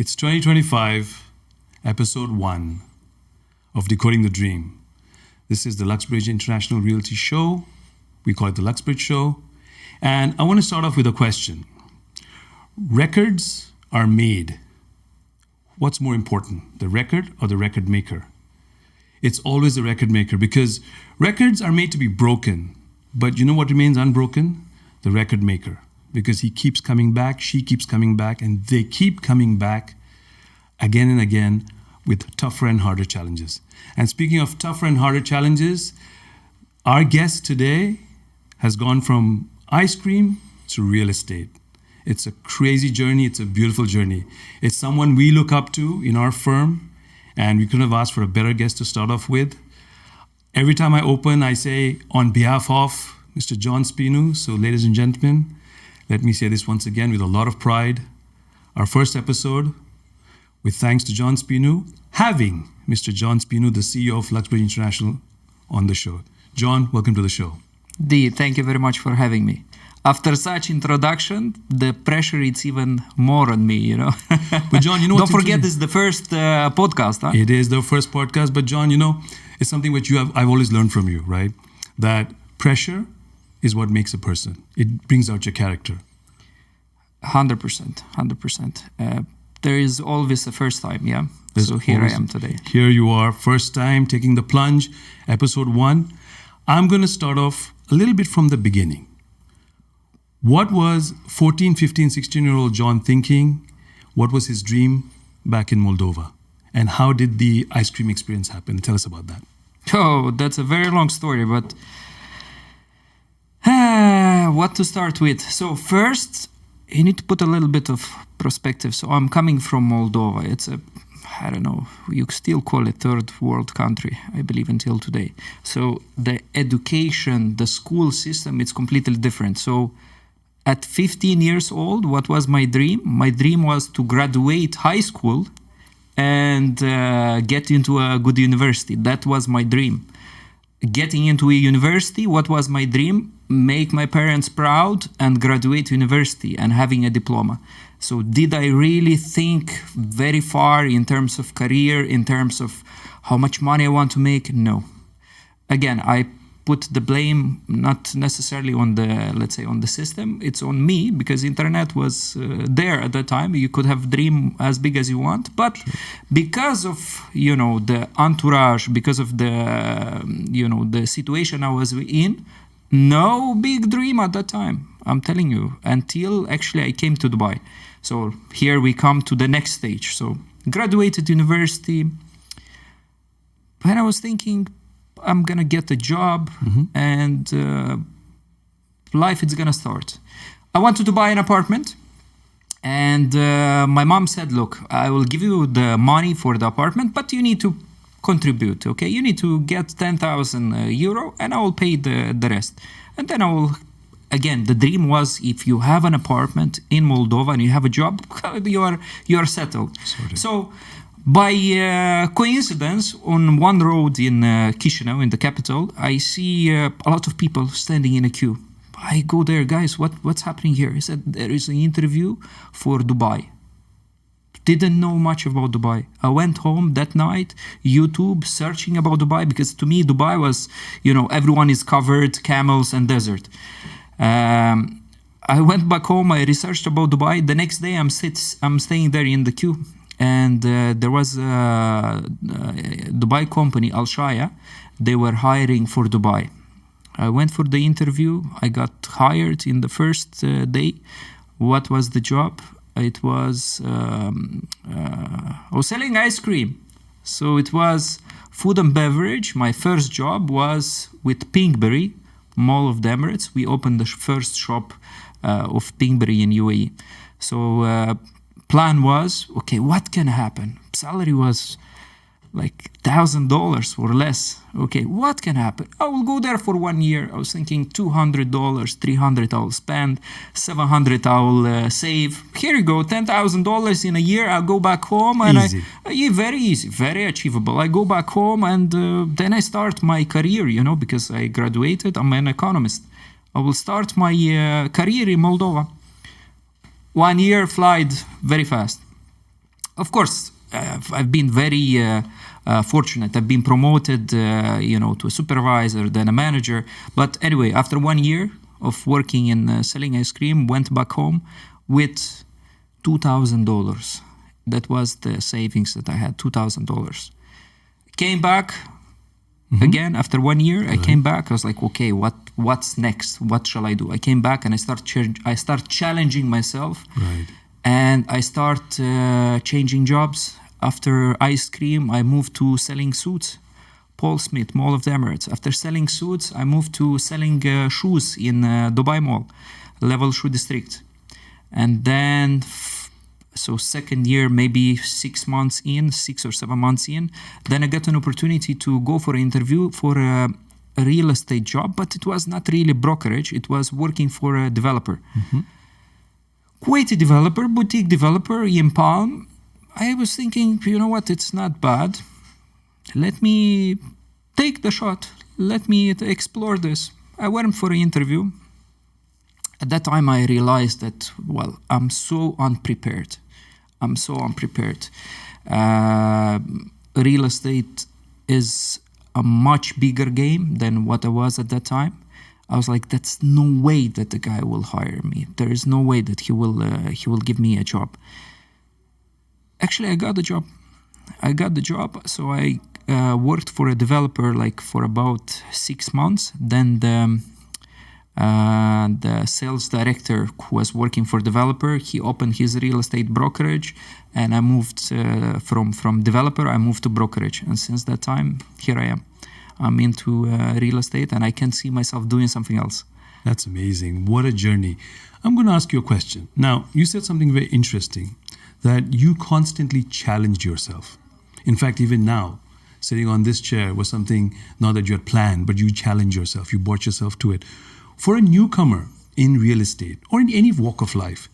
It's 2025, episode 1 of Decoding the Dream. This is the Luxbridge International Realty Show. We call it the Luxbridge Show. And I want to start off with a question. Records are made. What's more important, the record or the record maker? It's always the record maker because records are made to be broken. But you know what remains unbroken? The record maker. Because he keeps coming back, she keeps coming back, and they keep coming back again and again with tougher and harder challenges. And speaking of tougher and harder challenges, our guest today has gone from ice cream to real estate. It's a crazy journey. It's a beautiful journey. It's someone we look up to in our firm, and we couldn't have asked for a better guest to start off with. Every time I open, I say, on behalf of Mr. John Spinu. So, ladies and gentlemen, let me say this once again with a lot of pride. Our first episode, with thanks to John Spinu, having Mr. John Spinu, the CEO of Luxbridge International, on the show. John, welcome to the show. Dee, thank you very much for having me. After such introduction, the pressure is even more on me, you know. But John, you know, don't forget this is the first podcast, huh? It is the first podcast, but John, you know, it's something which I've always learned from you, right? That pressure is what makes a person. It brings out your character. 100%. There is always a first time, yeah? So here I am today. Here you are, first time, taking the plunge, episode 1. I'm going to start off a little bit from the beginning. What was 14, 15, 16-year-old John thinking? What was his dream back in Moldova? And how did the ice cream experience happen? Tell us about that. Oh, that's a very long story, but what to start with? So first, you need to put a little bit of perspective. So I'm coming from Moldova. It's I don't know, you still call it third world country, I believe, until today. So the education, the school system, it's completely different. So at 15 years old, what was my dream? My dream was to graduate high school and get into a good university. That was my dream. Getting into a university, what was my dream? Make my parents proud and graduate university and having a diploma. So did I really think very far in terms of career, in terms of how much money I want to make? No. Again, I put the blame not necessarily on the, let's say, on the system. It's on me because internet was there at that time. You could have dream as big as you want, but because of, you know, the entourage, because of the, you know, the situation I was in, no big dream at that time, I'm telling you, until actually I came to Dubai. So here we come to the next stage. So graduated university, and I was thinking I'm going to get a job and life is going to start. I wanted to buy an apartment, and my mom said, look, I will give you the money for the apartment, but you need to contribute, okay? You need to get 10,000 euro and I will pay the rest. And then I will, again, the dream was if you have an apartment in Moldova and you have a job, you are settled. Sorry. So by coincidence, on one road in Chisinau, in the capital, I see a lot of people standing in a queue. I go there, guys, what's happening here? He said, there is an interview for Dubai. Didn't know much about Dubai. I went home that night, YouTube, searching about Dubai, because to me, Dubai was, you know, everyone is covered, camels and desert. I went back home, I researched about Dubai. The next day, I'm staying there in the queue. And there was a Dubai company, Al Shaya. They were hiring for Dubai. I went for the interview. I got hired in the first day. What was the job? It was I was selling ice cream. So it was food and beverage. My first job was with Pinkberry, Mall of the Emirates. We opened the first shop of Pinkberry in UAE. So plan was, okay, what can happen? Salary was like $1,000 or less. Okay, what can happen? I will go there for 1 year. I was thinking $200, $300 I will spend, $700 I will save. Here you go, $10,000 in a year. I'll go back home and easy. Very easy, very achievable. I go back home and then I start my career, you know, because I graduated. I'm an economist. I will start my career in Moldova. 1 year flight very fast. of course, I've been very fortunate. I've been promoted, to a supervisor, then a manager. But anyway, after 1 year of working in selling ice cream, went back home with $2,000. That was the savings that I had, $2,000. Came back again after 1 year. I came back. I was like, okay, what's next? What shall I do? I came back and I start challenging myself. Right. And I start changing jobs. After ice cream, I moved to selling suits. Paul Smith, Mall of the Emirates. After selling suits, I moved to selling shoes in Dubai Mall, Level Shoe District. And then, so second year, maybe 6 or 7 months in, then I got an opportunity to go for an interview for a real estate job, but it was not really brokerage. It was working for a developer. Quite a developer, boutique developer in Palm. I was thinking, you know what, it's not bad. Let me take the shot. Let me explore this. I went for an interview. At that time, I realized that, I'm so unprepared. Real estate is a much bigger game than what I was at that time. I was like, that's no way that the guy will hire me. There is no way that he will give me a job. Actually, I got the job. So I worked for a developer for about 6 months. Then the sales director who was working for developer, he opened his real estate brokerage, and I moved from developer, I moved to brokerage. And since that time, here I am. I'm into real estate, and I can't see myself doing something else. That's amazing. What a journey. I'm going to ask you a question. Now, you said something very interesting, that you constantly challenged yourself. In fact, even now, sitting on this chair was something not that you had planned, but you challenged yourself. You brought yourself to it. For a newcomer in real estate or in any walk of life,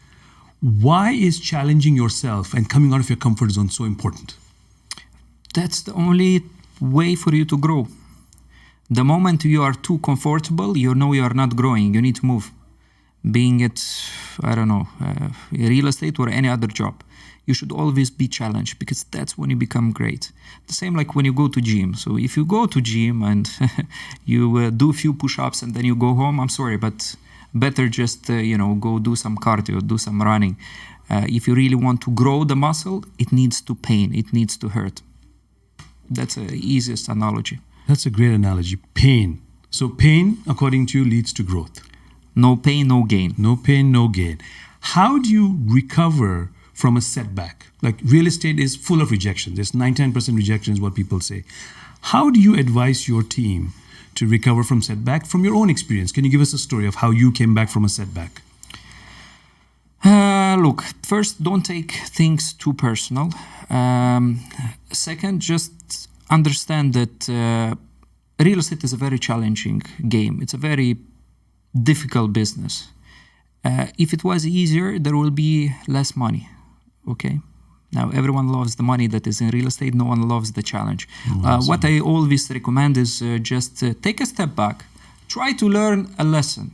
why is challenging yourself and coming out of your comfort zone so important? That's the only way for you to grow. The moment you are too comfortable, you know you are not growing. You need to move. Being it, real estate or any other job, you should always be challenged, because that's when you become great. The same like when you go to gym. So if you go to gym and you do a few push-ups and then you go home, I'm sorry, but better just go do some cardio, do some running. If you really want to grow the muscle, it needs to pain, it needs to hurt. That's the easiest analogy. That's a great analogy. Pain. So pain, according to you, leads to growth. No pain, no gain. No pain, no gain. How do you recover from a setback? Like, real estate is full of rejection. There's 99% rejection is what people say. How do you advise your team to recover from setback from your own experience? Can you give us a story of how you came back from a setback? Look, first, don't take things too personal. Second, just understand that real estate is a very challenging game. It's a very difficult business. If it was easier, there will be less money. Okay? Now, everyone loves the money that is in real estate. No one loves the challenge. What I always recommend is just take a step back, try to learn a lesson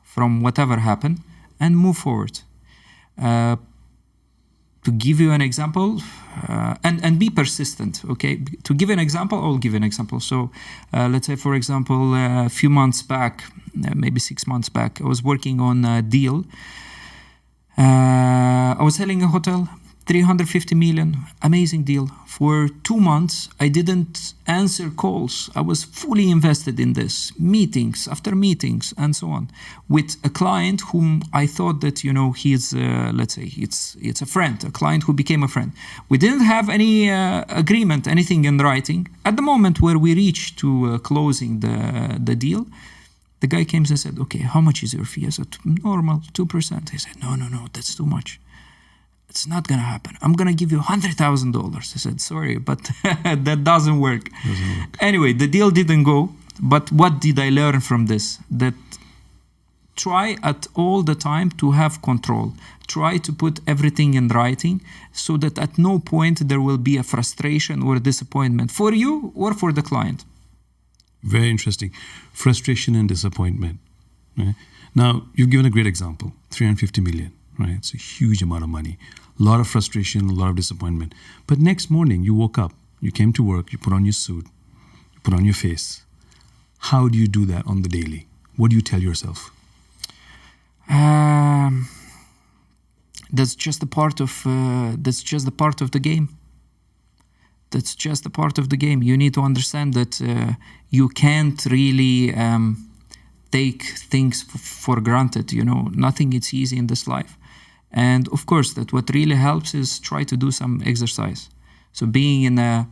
from whatever happened, and move forward. To give you an example, and be persistent, okay? To give an example, I'll give an example. So let's say, for example, a few months back, maybe 6 months back, I was working on a deal. I was selling a hotel, 350 million, amazing deal. For 2 months, I didn't answer calls. I was fully invested in this, meetings after meetings and so on, with a client whom I thought that, he's, let's say, it's a friend, a client who became a friend. We didn't have any agreement, anything in writing. At the moment where we reached to closing the deal, the guy came and said, okay, how much is your fee? I said, normal, 2%. He said, no, that's too much. It's not going to happen. I'm going to give you $100,000. I said, sorry, but that doesn't work. Anyway, the deal didn't go. But what did I learn from this? That try at all the time to have control. Try to put everything in writing so that at no point there will be a frustration or a disappointment for you or for the client. Very interesting. Frustration and disappointment. Right? Now, you've given a great example, 350 million. right? It's a huge amount of money. A lot of frustration, a lot of disappointment. But next morning, you woke up, you came to work, you put on your suit, you put on your face. How do you do that on the daily? What do you tell yourself? That's just a part of the game. That's just a part of the game. You need to understand that you can't really take things for granted. Nothing is easy in this life. And of course, that what really helps is try to do some exercise. So being in a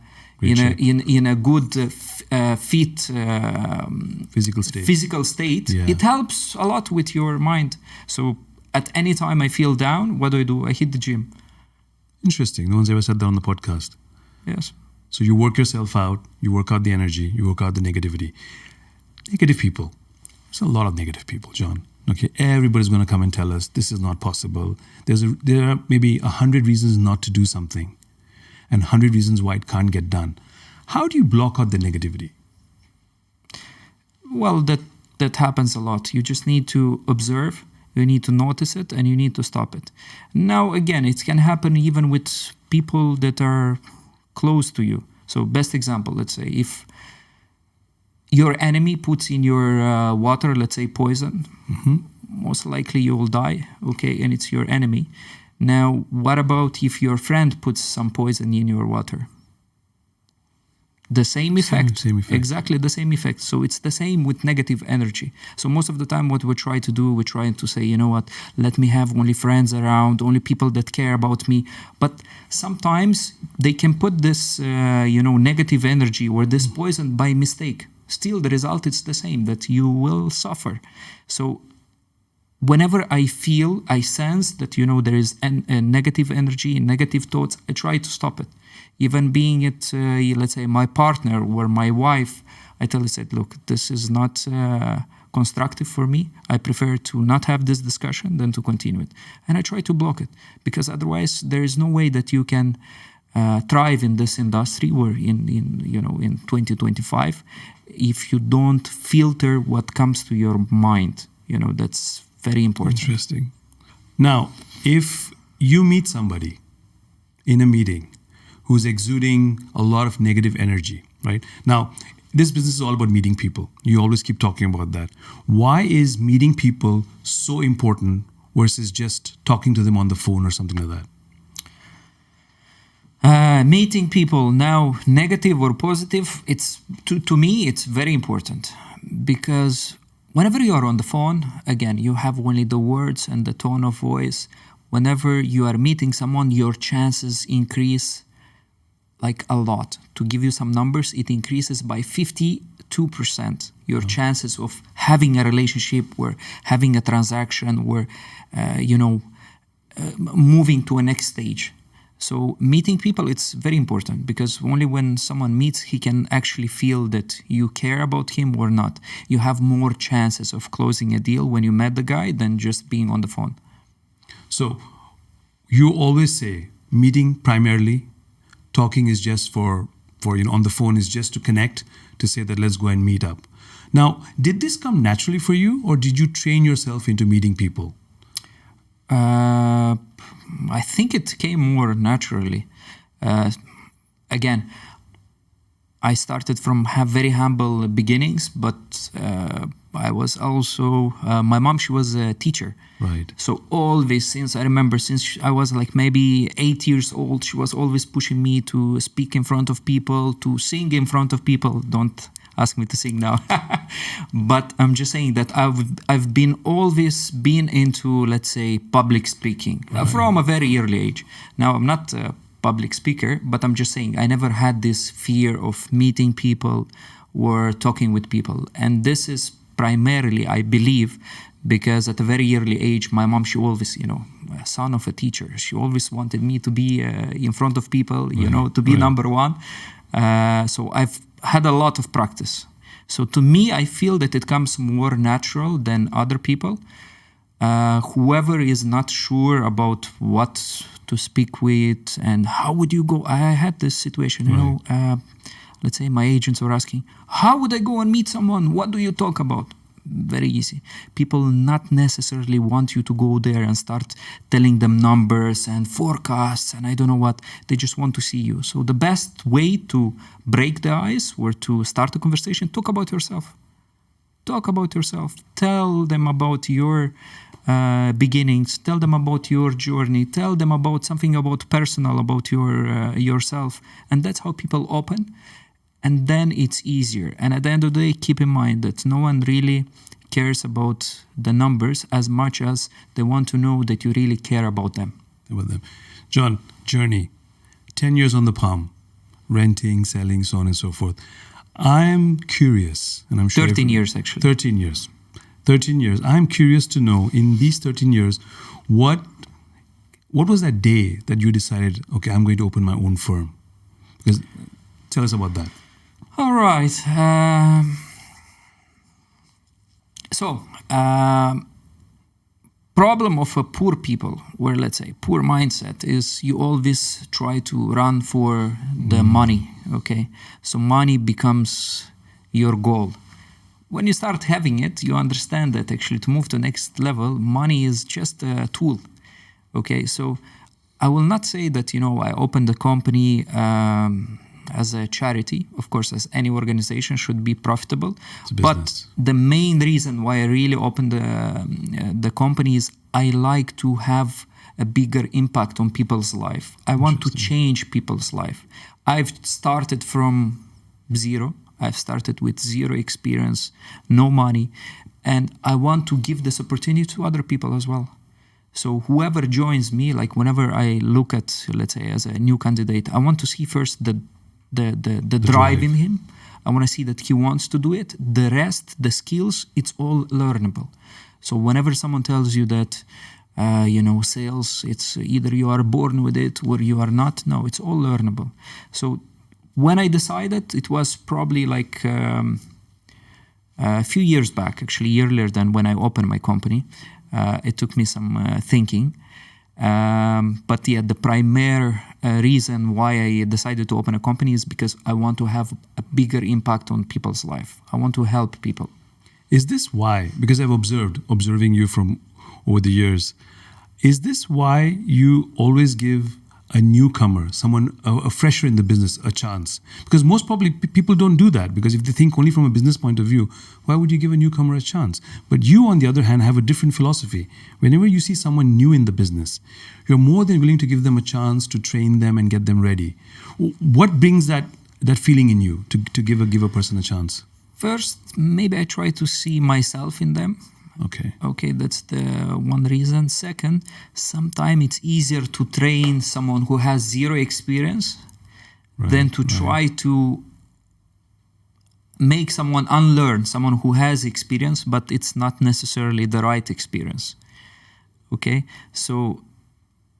good fit physical state, yeah. It helps a lot with your mind. So at any time I feel down, what do? I hit the gym. Interesting. No one's ever said that on the podcast. Yes. So you work yourself out, you work out the energy, you work out the negativity. Negative people. There's a lot of negative people, John. Okay, everybody's going to come and tell us this is not possible. There are maybe 100 reasons not to do something and 100 reasons why it can't get done. How do you block out the negativity? Well, that happens a lot. You just need to observe, you need to notice it, and you need to stop it. Now, again, it can happen even with people that are close to you. So best example, let's say, if your enemy puts in your water, let's say poison, most likely you will die, okay, and it's your enemy. Now, what about if your friend puts some poison in your water? The same effect. Same effect. Exactly the same effect. So it's the same with negative energy. So most of the time what we try to do, we're trying to say, you know what, let me have only friends around, only people that care about me. But sometimes they can put this, negative energy or this poison by mistake. Still, the result is the same, that you will suffer. So whenever I sense that, there is a negative energy, negative thoughts, I try to stop it. Even being it, let's say, my partner or my wife, I tell her, look, this is not constructive for me. I prefer to not have this discussion than to continue it. And I try to block it, because otherwise there is no way that you can thrive in this industry or in 2025 if you don't filter what comes to your mind. That's very important. Interesting. Now, if you meet somebody in a meeting who's exuding a lot of negative energy, right? Now, this business is all about meeting people. You always keep talking about that. Why is meeting people so important versus just talking to them on the phone or something like that? Meeting people, now negative or positive, it's to me it's very important, because whenever you are on the phone, again, you have only the words and the tone of voice. Whenever you are meeting someone, your chances increase like a lot. To give you some numbers, it increases by 52% your chances of having a relationship or having a transaction or moving to a next stage. So meeting people, it's very important, because only when someone meets, he can actually feel that you care about him or not. You have more chances of closing a deal when you met the guy than just being on the phone. So you always say meeting primarily, talking is just for on the phone is just to connect, to say that let's go and meet up. Now, did this come naturally for you, or did you train yourself into meeting people? I think it came more naturally. Again, I started from very humble beginnings, but I was also, my mom, she was a teacher. Right. So always, since I was like maybe 8 years old, she was always pushing me to speak in front of people, to sing in front of people. Don't ask me to sing now. But I'm just saying that I've always been into, let's say, public speaking from a very early age. Now, I'm not a public speaker, but I'm just saying I never had this fear of meeting people or talking with people. And this is primarily, I believe, because at a very early age, my mom, she always, a son of a teacher, she always wanted me to be in front of people, to be number one. So I've had a lot of practice. So to me, I feel that it comes more natural than other people. Whoever is not sure about what to speak with and how would you go, I had this situation, let's say my agents were asking, how would I go and meet someone? What do you talk about? very easy. People not necessarily want you to go there and start telling them numbers and forecasts and I don't know what. They just want to see you. So the best way to break the ice or to start a conversation, talk about yourself. Talk about yourself. Tell them about your beginnings. Tell them about your journey. Tell them about something about personal, about yourself. And that's how people open. And then it's easier. And at the end of the day, keep in mind that no one really cares about the numbers as much as they want to know that you really care about them. John, journey, 10 years on the palm, renting, selling, so on and so forth. I'm curious, and I'm sure 13 years actually. 13 years. 13 years. I'm curious to know, in these 13 years, what was that day that you decided, okay, I'm going to open my own firm? Because tell us about that. All right. Problem of a poor people, or let's say poor mindset, is you always try to run for the money, okay? So money becomes your goal. When you start having it, you understand that actually to move to the next level, money is just a tool, okay? So I will not say that, I opened the company as a charity. Of course, as any organization should be profitable. But the main reason why I really opened the company is I like to have a bigger impact on people's life. I want to change people's life. I've started from zero. I've started with zero experience, no money, and I want to give this opportunity to other people as well. So whoever joins me, like whenever I look at, let's say, as a new candidate, I want to see first the drive in him. I want to see that he wants to do it. The rest, the skills, it's all learnable. So whenever someone tells you that, sales, it's either you are born with it or you are not. No, it's all learnable. So when I decided, it was probably like a few years back, actually earlier than when I opened my company. It took me some thinking. But yeah, the primary reason why I decided to open a company is because I want to have a bigger impact on people's life. I want to help people. Is this why, because I've observing you from over the years, is this why you always give a newcomer, someone, a fresher in the business, a chance? Because most probably people don't do that, because if they think only from a business point of view, why would you give a newcomer a chance? But you, on the other hand, have a different philosophy. Whenever you see someone new in the business, you're more than willing to give them a chance to train them and get them ready. What brings that feeling in you to give a person a chance? First, maybe I try to see myself in them. Okay, that's the one reason. Second, sometimes it's easier to train someone who has zero experience than to try to make someone unlearn, someone who has experience, but it's not necessarily the right experience. Okay, so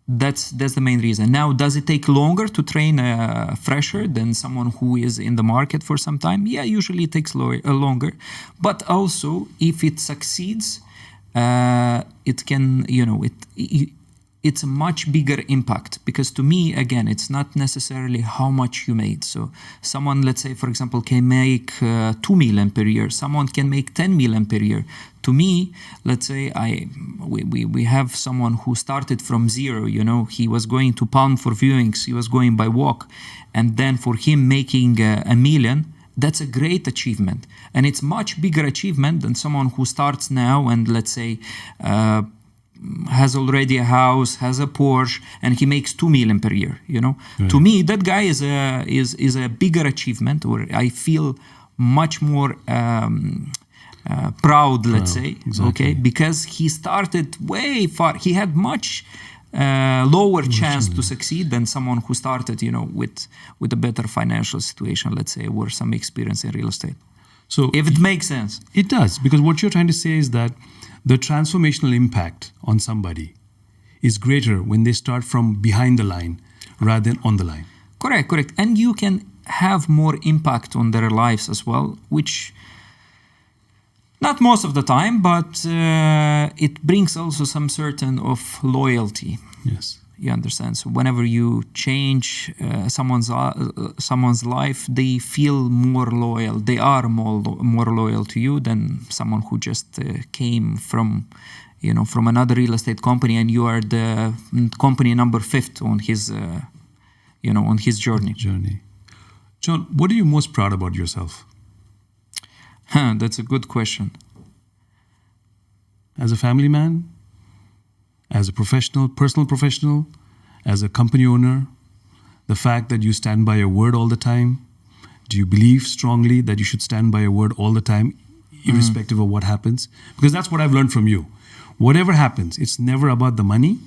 that's the main reason. Now, does it take longer to train a fresher than someone who is in the market for some time? Yeah, usually it takes longer. But also, if it succeeds, it can, it's a much bigger impact. Because to me, again, it's not necessarily how much you made. So someone, let's say, for example, can make 2 million per year. Someone can make 10 million per year. To me, let's say we have someone who started from zero, he was going to Palm for viewings, he was going by walk, and then for him making a million, that's a great achievement. And it's much bigger achievement than someone who starts now and let's say has already a house, has a Porsche, and he makes 2 million per year, Right. To me, that guy is a bigger achievement, or I feel much more proud, let's say, exactly. Okay, because he started way far. He had much lower chance to succeed than someone who started, with a better financial situation, let's say, or some experience in real estate. So, if it makes sense, it does, because what you're trying to say is that the transformational impact on somebody is greater when they start from behind the line rather than on the line. Correct, and you can have more impact on their lives as well, which. Not most of the time, but it brings also some certain of loyalty. Yes. You understand? So whenever you change someone's life, they feel more loyal. They are more loyal to you than someone who just came from another real estate company, and you are the company number 5th on his on his journey. John, what are you most proud about yourself? That's a good question. As a family man, as a personal professional, as a company owner, the fact that you stand by your word all the time. Do you believe strongly that you should stand by your word all the time, irrespective of what happens? Because that's what I've learned from you. Whatever happens, it's never about the money.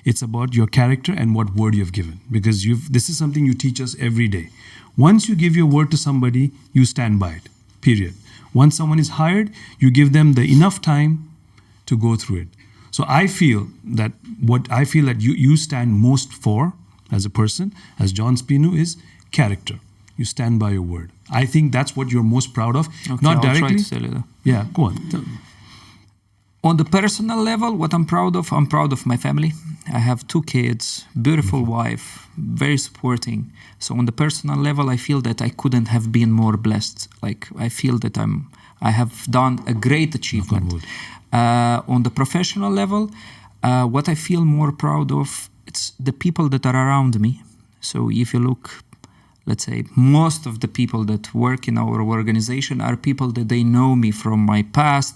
It's about your character and what word you've given. Because this is something you teach us every day. Once you give your word to somebody, you stand by it, period. Once someone is hired, you give them the enough time to go through it. So I feel that you stand most for as a person, as John Spinu, is character. You stand by your word. I think that's what you're most proud of. Okay, Not directly. I'll try to tell you that. Yeah, go on. On the personal level, what I'm proud of my family. I have 2 kids, beautiful wife, very supporting. So on the personal level, I feel that I couldn't have been more blessed. Like, I feel that I have done a great achievement. On the professional level, what I feel more proud of, it's the people that are around me. So if you look, let's say, most of the people that work in our organization are people that they know me from my past,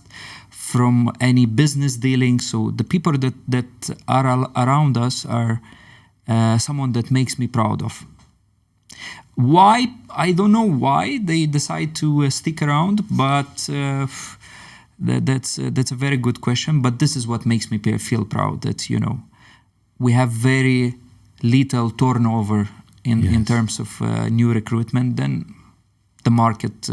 from any business dealing. So the people that are around us are someone that makes me proud of. Why? I don't know why they decide to stick around, but that's a very good question. But this is what makes me feel proud, that we have very little turnover in terms of new recruitment than the market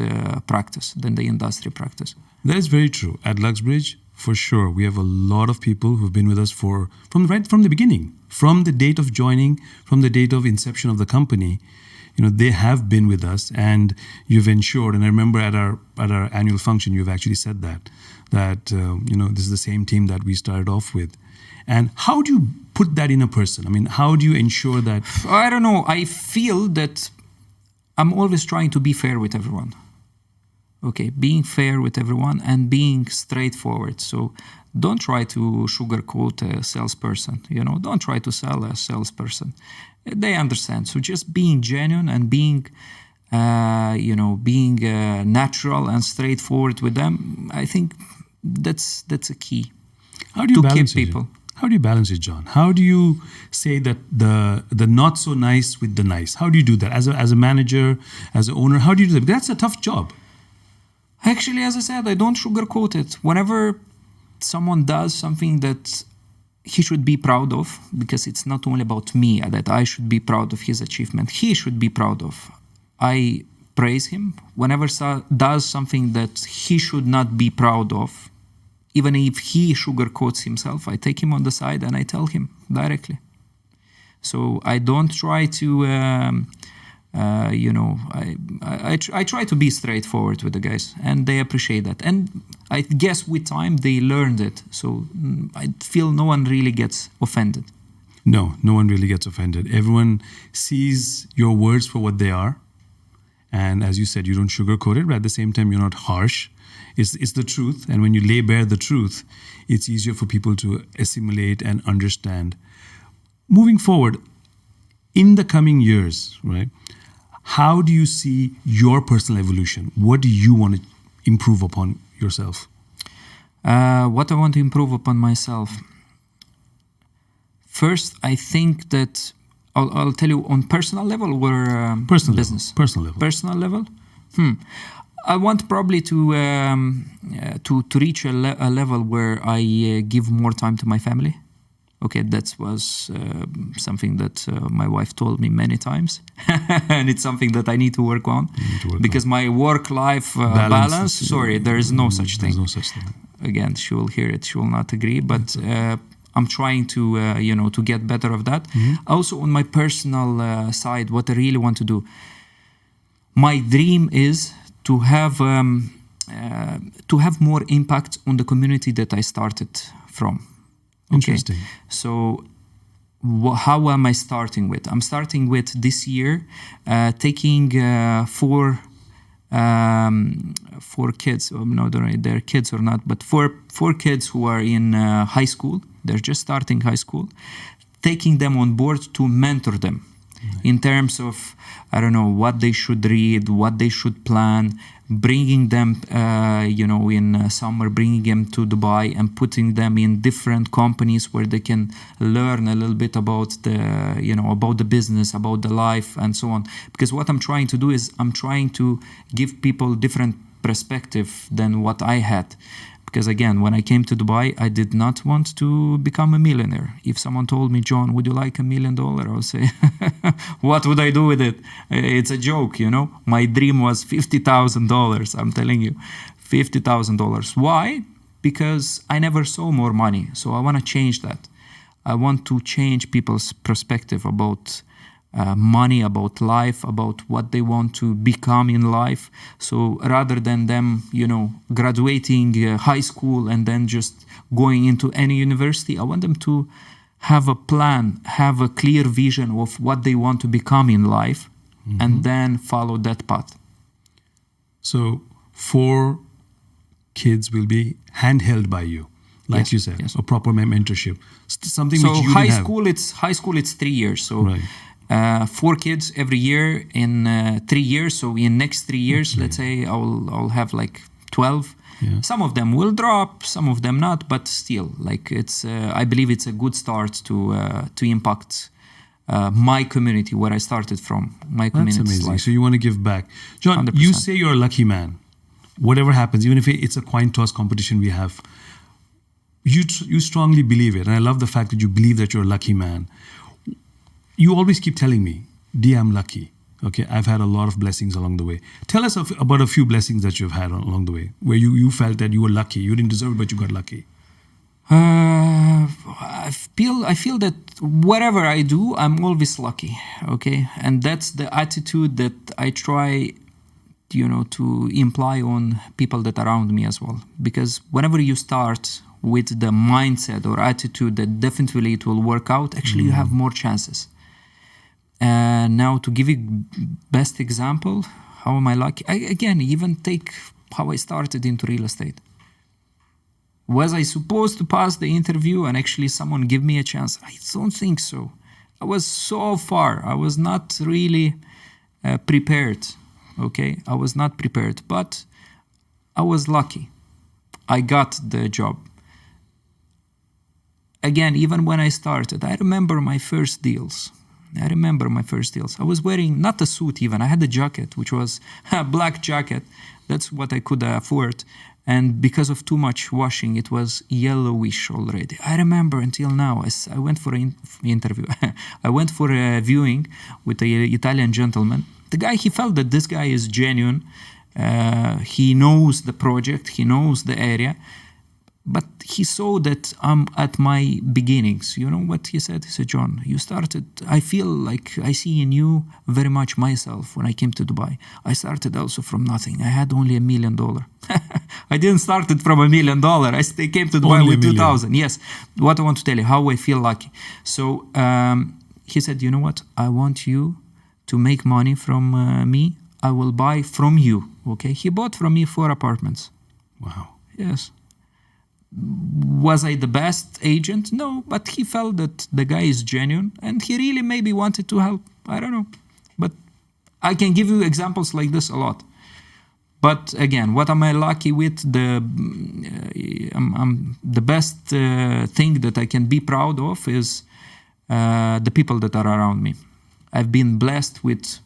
practice, than the industry practice. That is very true. At Luxbridge, for sure, we have a lot of people who've been with us from the beginning, from the date of joining, from the date of inception of the company. They have been with us, and you've ensured. And I remember at our annual function, you've actually said that this is the same team that we started off with. And how do you put that in a person? I mean, how do you ensure that? I don't know. I feel that I'm always trying to be fair with everyone. Okay, being fair with everyone and being straightforward. So don't try to sugarcoat a salesperson. Don't try to sell a salesperson. They understand. So just being genuine and being natural and straightforward with them, I think that's a key. How do you balance keep people? How do you balance it, John? How do you say that the not so nice with the nice? How do you do that as a manager, as an owner? How do you do that? Because that's a tough job. Actually, as I said, I don't sugarcoat it. Whenever someone does something that he should be proud of, because it's not only about me, that I should be proud of his achievement. He should be proud of. I praise him. Whenever does something that he should not be proud of, even if he sugarcoats himself, I take him on the side and I tell him directly. So I don't try to, I try to be straightforward with the guys, and they appreciate that. And I guess with time they learned it. So I feel no one really gets offended. No one really gets offended. Everyone sees your words for what they are. And as you said, you don't sugarcoat it, but at the same time, you're not harsh. It's the truth. And when you lay bare the truth, it's easier for people to assimilate and understand. Moving forward, in the coming years, right? How do you see your personal evolution? What do you want to improve upon yourself? What I want to improve upon myself. First, I think that I'll tell you on personal level or business. Personal level. I want probably to reach a level where I give more time to my family. Okay, that was something that my wife told me many times, and it's something that I need to work on because my work-life balance. Sorry, there is no such thing. There's no such thing. Again, she will hear it. She will not agree, but I'm trying to to get better of that. Mm-hmm. Also, on my personal side, what I really want to do. My dream is to have more impact on the community that I started from. Interesting. So how am I starting with? I'm starting with this year, taking four kids. No, they're kids or not, but four kids who are in high school. They're just starting high school. Taking them on board to mentor them in terms of, I don't know, what they should read, what they should plan, bringing them, in summer, bringing them to Dubai and putting them in different companies where they can learn a little bit about about the business, about the life and so on. Because what I'm trying to do is I'm trying to give people different perspective than what I had. Because again, when I came to Dubai, I did not want to become a millionaire. If someone told me, John, would you like $1 million? I would say, what would I do with it? It's a joke, My dream was $50,000. I'm telling you, $50,000. Why? Because I never saw more money. So I want to change that. I want to change people's perspective about money, about life, about what they want to become in life. So rather than them, graduating high school and then just going into any university, I want them to have a plan, have a clear vision of what they want to become in life, and then follow that path. So 4 kids will be handheld by you, like Yes, you said, yes. a proper mentorship, something So which you high didn't have. school, it's 3 years. So Right. 4 kids every year in 3 years. So in next 3 years, let's say I'll have like 12. Yeah. Some of them will drop, some of them not, but still, like it's. I believe it's a good start to impact my community, where I started from. My That's community's amazing. life. So you want to give back. John, 100%. you say you're a lucky man. Whatever happens, even if it's a coin toss competition we have, you strongly believe it. And I love the fact that you believe that you're a lucky man. You always keep telling me, D, I'm lucky. Okay, I've had a lot of blessings along the way. Tell us about a few blessings that you've had along the way, where you felt that you were lucky. You didn't deserve it, but you got lucky. I feel that whatever I do, I'm always lucky. Okay, and that's the attitude that I try, to imply on people that are around me as well. Because whenever you start with the mindset or attitude that definitely it will work out, actually you have more chances. Now, to give you best example, how am I lucky? Again, even take how I started into real estate. Was I supposed to pass the interview and actually someone give me a chance? I don't think so. I was so far. I was not really prepared. Okay, I was not prepared, but I was lucky. I got the job. Again, even when I started, I remember my first deals. I was wearing not a suit even. I had a jacket, which was a black jacket. That's what I could afford. And because of too much washing, it was yellowish already. I remember until now. I went for an interview. I went for a viewing with an Italian gentleman. The guy, he felt that this guy is genuine. He knows the project. He knows the area. But he saw that I'm at my beginnings. You know what he said? He said, John, you started, I feel like I see in you very much myself when I came to Dubai. I started also from nothing. I had only $1 million. I didn't start it from $1 million. I came to Dubai Only with 1 million. 2,000. Yes. What I want to tell you, how I feel lucky. So he said, you know what? I want you to make money from me. I will buy from you. Okay. He bought from me 4 apartments. Wow. Yes. Was I the best agent? No, but he felt that the guy is genuine and he really maybe wanted to help. I don't know. But I can give you examples like this a lot. But again, what am I lucky with? The best thing that I can be proud of is the people that are around me. I've been blessed with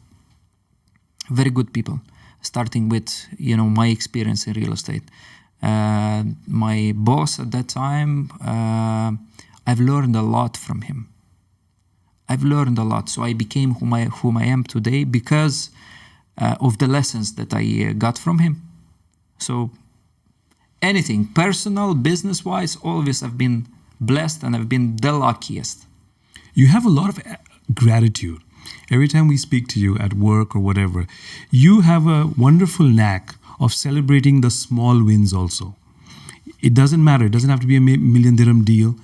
very good people, starting with, my experience in real estate. My boss at that time, I've learned a lot from him. So I became whom I am today because of the lessons that I got from him. So anything, personal, business-wise, always I've been blessed and I've been the luckiest. You have a lot of gratitude. Every time we speak to you at work or whatever, you have a wonderful knack of celebrating the small wins also. It doesn't matter. It doesn't have to be a $1 million dirham deal.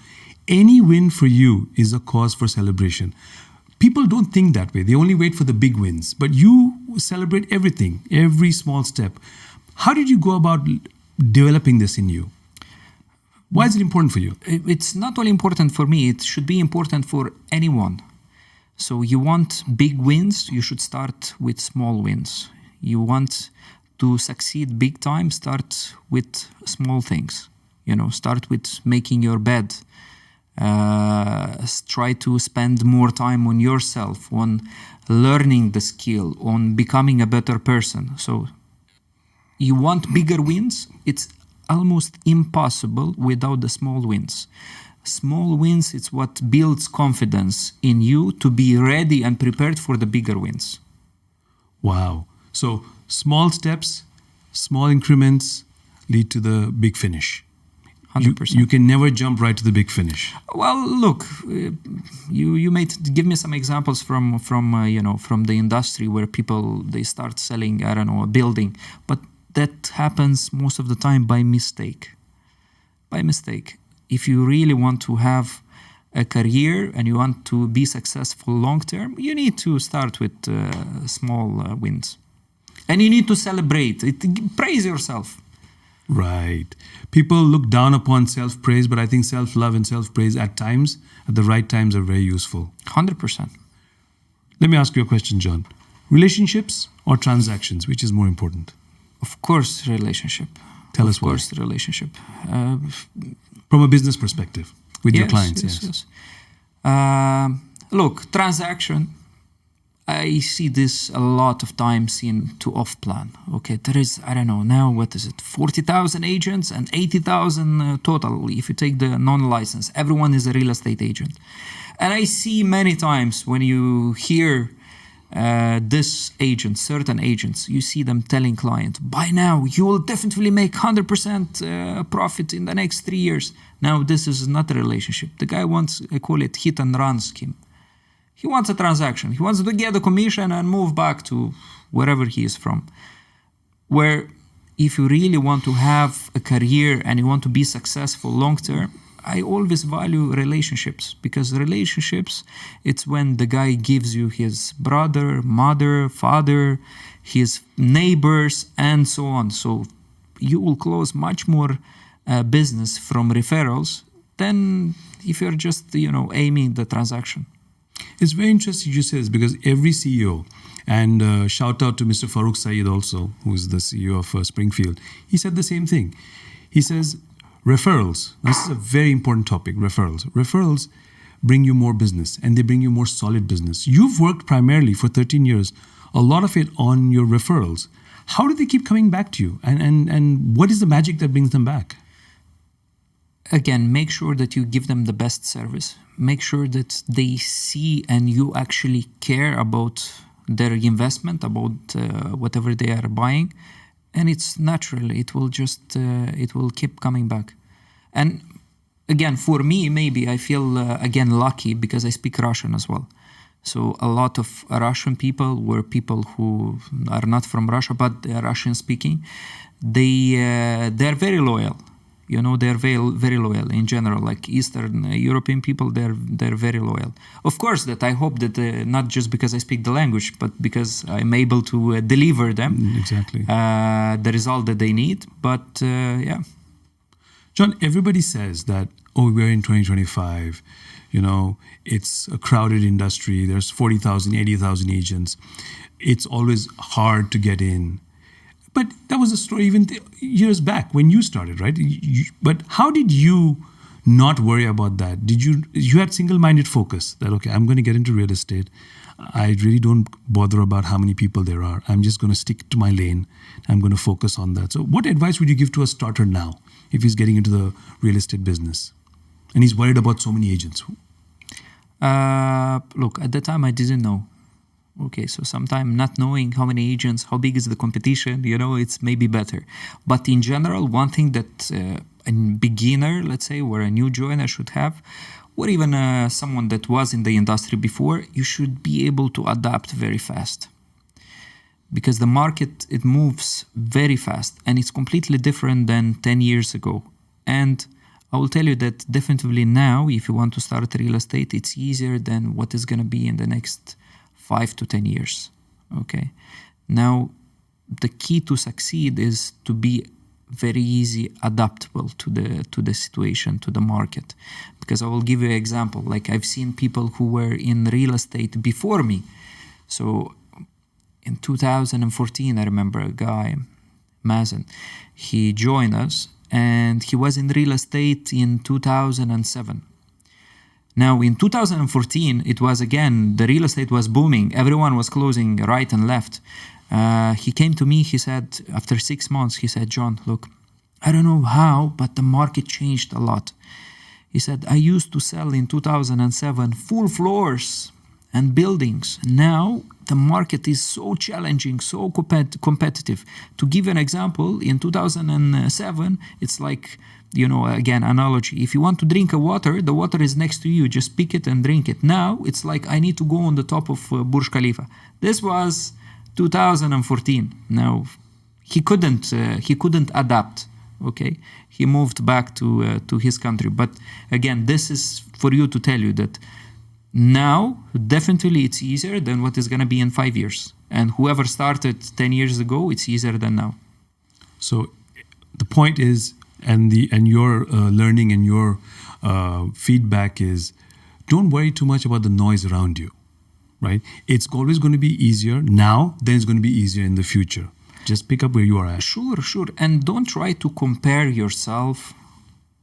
any win for you is a cause for celebration. People don't think that way. They only wait for the big wins. But you celebrate everything, every small step. How did you go about developing this in you? Why is it important for you? It's not only important for me, it should be important for anyone. So you want big wins, you should start with small wins. You want to succeed big time, start with small things. Start with making your bed. Try to spend more time on yourself, on learning the skill, on becoming a better person. So you want bigger wins, it's almost impossible without the small wins. Small wins, it's what builds confidence in you to be ready and prepared for the bigger wins. Wow. So small steps, small increments lead to the big finish. 100%. You can never jump right to the big finish. Well, look, you may give me some examples from the industry where people, they start selling, a building, but that happens most of the time by mistake. If you really want to have a career and you want to be successful long term, you need to start with small wins. And you need to celebrate it. Praise yourself. Right. People look down upon self-praise, but I think self-love and self-praise at the right times, are very useful. 100%. Let me ask you a question, John. Relationships or transactions, which is more important? Of course, relationship. Tell us why. Of course, the relationship. From a business perspective, with your clients, yes. Look, transaction, I see this a lot of times into off-plan. Okay, there is, now what is it, 40,000 agents and 80,000 total. If you take the non-licensed, everyone is a real estate agent. And I see many times when you hear certain agents, you see them telling clients, buy now, you will definitely make 100% profit in the next 3 years. Now, this is not a relationship. The guy wants, I call it hit and run scheme. He wants a transaction. He wants to get a commission and move back to wherever he is from. Where if you really want to have a career and you want to be successful long term, I always value relationships, because relationships, it's when the guy gives you his brother, mother, father, his neighbors, and so on. So you will close much more business from referrals than if you're just, aiming the transaction. It's very interesting you say this, because every CEO, and shout out to Mr. Farouk Saeed also, who's the CEO of Springfield, he said the same thing. He says, referrals, this is a very important topic, referrals bring you more business, and they bring you more solid business. You've worked primarily for 13 years, a lot of it on your referrals. How do they keep coming back to you? And what is the magic that brings them back? Again, make sure that you give them the best service. Make sure that they see and you actually care about their investment, about whatever they are buying. And it's natural. It will it will keep coming back. And again, for me, maybe I feel, lucky because I speak Russian as well. So a lot of Russian people were people who are not from Russia, but they are Russian speaking. They're very loyal. They're very, very loyal in general. Like Eastern European people, they're very loyal. Of course, that I hope that not just because I speak the language, but because I'm able to deliver them exactly the result that they need. But yeah. John, everybody says that, we're in 2025. It's a crowded industry. There's 40,000, 80,000 agents. It's always hard to get in. But that was a story even years back when you started, right? But how did you not worry about that? You had single-minded focus that, okay, I'm going to get into real estate. I really don't bother about how many people there are. I'm just going to stick to my lane. I'm going to focus on that. So what advice would you give to a starter now if he's getting into the real estate business and he's worried about so many agents? Look, at the time I didn't know. Okay, so sometimes not knowing how many agents, how big is the competition, it's maybe better. But in general, one thing that a beginner, let's say, or a new joiner should have, or even someone that was in the industry before, you should be able to adapt very fast. Because the market, it moves very fast and it's completely different than 10 years ago. And I will tell you that definitely now, if you want to start real estate, it's easier than what is going to be in the next 5 to 10 years. Okay. Now, the key to succeed is to be very easy adaptable to the situation, to the market. Because I will give you an example. Like, I've seen people who were in real estate before me. So in 2014, I remember a guy, Mazen, he joined us and he was in real estate in 2007. Now, in 2014, it was again, the real estate was booming. Everyone was closing right and left. He came to me, he said, after 6 months, he said, John, look, I don't know how, but the market changed a lot. He said, I used to sell in 2007 full floors and buildings. Now, the market is so challenging, so competitive. To give an example, in 2007, it's like, again, analogy. If you want to drink a water, the water is next to you. Just pick it and drink it. Now, it's like I need to go on the top of Burj Khalifa. This was 2014. Now, he couldn't adapt. Okay, he moved back to his country. But again, this is for you to tell you that now, definitely it's easier than what is going to be in 5 years. And whoever started 10 years ago, it's easier than now. So the point is, and your learning and your feedback is, don't worry too much about the noise around you, right? It's always going to be easier now, then it's going to be easier in the future. Just pick up where you are at. Sure. And don't try to compare yourself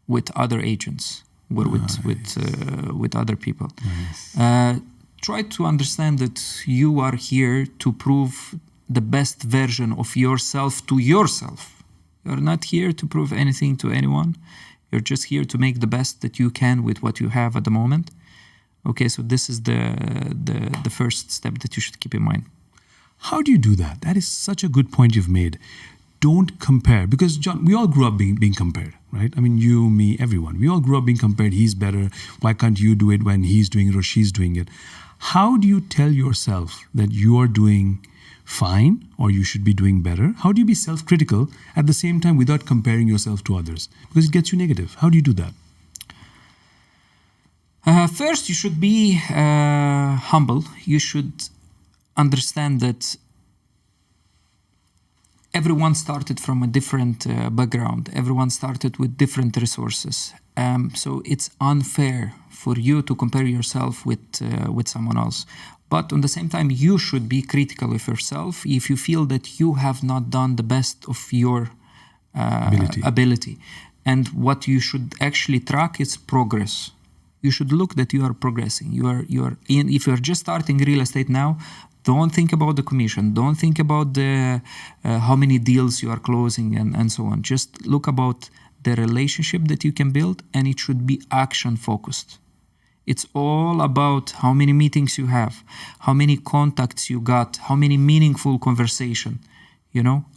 with other agents. Or with other people. Nice. Try to understand that you are here to prove the best version of yourself to yourself. You're not here to prove anything to anyone. You're just here to make the best that you can with what you have at the moment. Okay, so this is the first step that you should keep in mind. How do you do that? That is such a good point you've made. Don't compare, because John, we all grew up being compared, right? I mean, you, me, everyone. We all grew up being compared. He's better. Why can't you do it when he's doing it or she's doing it? How do you tell yourself that you are doing fine or you should be doing better? How do you be self-critical at the same time without comparing yourself to others? Because it gets you negative. How do you do that? First, you should be humble. You should understand that everyone started from a different background. Everyone started with different resources. So it's unfair for you to compare yourself with someone else. But at the same time, you should be critical of yourself if you feel that you have not done the best of your ability. And what you should actually track is progress. You should look that you are progressing. If you are just starting real estate now, don't think about the commission. Don't think about the how many deals you are closing and so on. Just look about the relationship that you can build, and it should be action focused. It's all about how many meetings you have, how many contacts you got, how many meaningful conversation.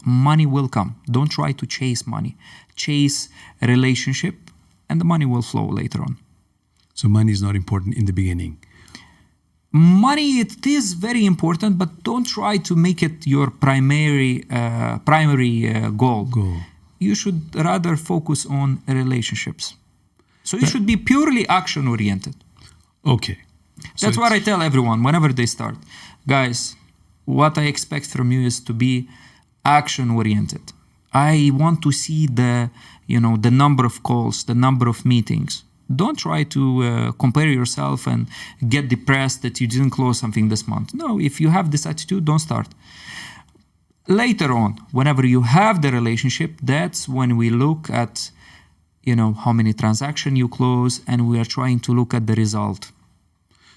Money will come. Don't try to chase money. Chase a relationship, and the money will flow later on. So money is not important in the beginning. Money, it is very important, but don't try to make it your primary goal. You should rather focus on relationships. So you should be purely action-oriented. Okay. That's what I tell everyone whenever they start. Guys, what I expect from you is to be action-oriented. I want to see the number of calls, the number of meetings. Don't try to compare yourself and get depressed that you didn't close something this month. No, if you have this attitude, don't start. Later on, whenever you have the relationship, that's when we look at, how many transactions you close, and we are trying to look at the result.